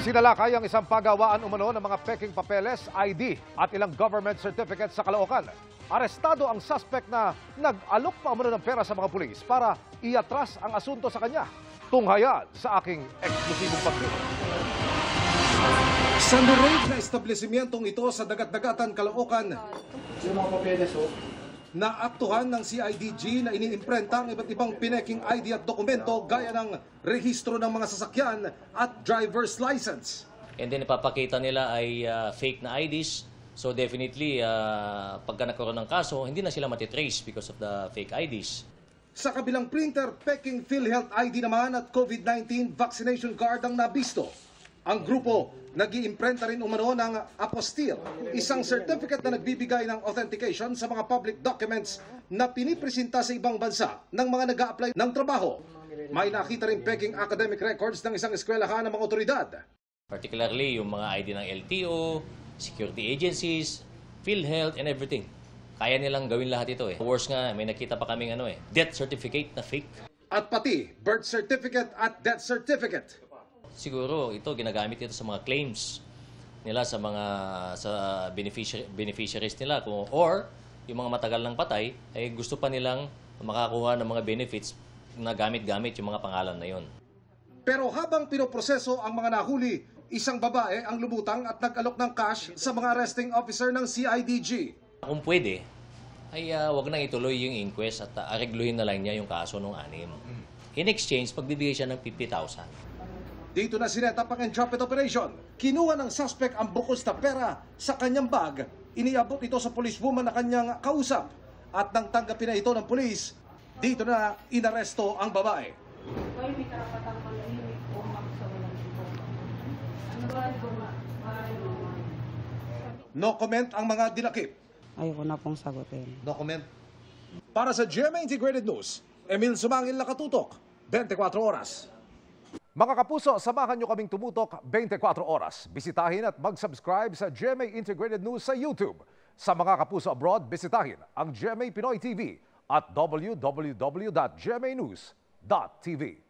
Sinalakay ang isang pagawaan umano ng mga peking papeles, ID at ilang government certificates sa Caloocan. Arestado ang suspect na nag-alok pa umano ng pera sa mga pulis para iatras ang asunto sa kanya. Tunghayan sa aking eksklusibong pagkita. Sa na-raid na establishmentong ito sa Dagat-Dagatan, Caloocan, yung mga papeles, naaktuhan ng CIDG na iniimprenta ang iba't ibang pineking ID at dokumento gaya ng rehistro ng mga sasakyan at driver's license. And then ipapakita nila ay fake na IDs. So definitely, pagka nagkaroon ng kaso, hindi na sila matitrace because of the fake IDs. Sa kabilang printer, peking PhilHealth ID naman at COVID-19 vaccination card ang nabisto. Ang grupo nag-iimprenta rin umano ng apostille, isang certificate na nagbibigay ng authentication sa mga public documents na pinipresenta sa ibang bansa ng mga nag-a-apply ng trabaho. May nakita rin peking academic records ng isang eskwelahan ng mga otoridad. Particularly yung mga ID ng LTO, security agencies, PhilHealth and everything. Kaya nilang gawin lahat ito eh. Worse nga, may nakita pa kaming death certificate na fake. At pati birth certificate at death certificate. Siguro ito ginagamit ito sa mga claims nila sa mga beneficiaries nila or yung mga matagal ng patay ay gusto pa nilang makakuha ng mga benefits na gamit-gamit yung mga pangalan na yon. Pero habang pinoproseso ang mga nahuli, isang babae ang lumutang at nag-alok ng cash sa mga arresting officer ng CIDG. Kung pwede, ay wag nang ituloy yung inquest at aregluhin na lang niya yung kaso ng 6. In exchange, pagbibigay siya ng 50,000. Dito na sinetap ang entrapment operation. Kinuha ng suspect ang bukos na pera sa kanyang bag. Iniabot ito sa policewoman na kanyang kausap. At nang tanggapin na ito ng pulis, dito na inaresto ang babae. Ay, may karapatang manahimik o maksawalan ito. Ano ba ito No comment ang mga dinakip. Ayoko na pong sagutin. No comment. Para sa GMA Integrated News, Emil Sumangil nakatutok, 24 oras. Mga kapuso, samahan nyo kaming tumutok 24 oras. Bisitahin at mag-subscribe sa GMA Integrated News sa YouTube. Sa mga kapuso abroad, bisitahin ang GMA Pinoy TV at www.gmanews.tv.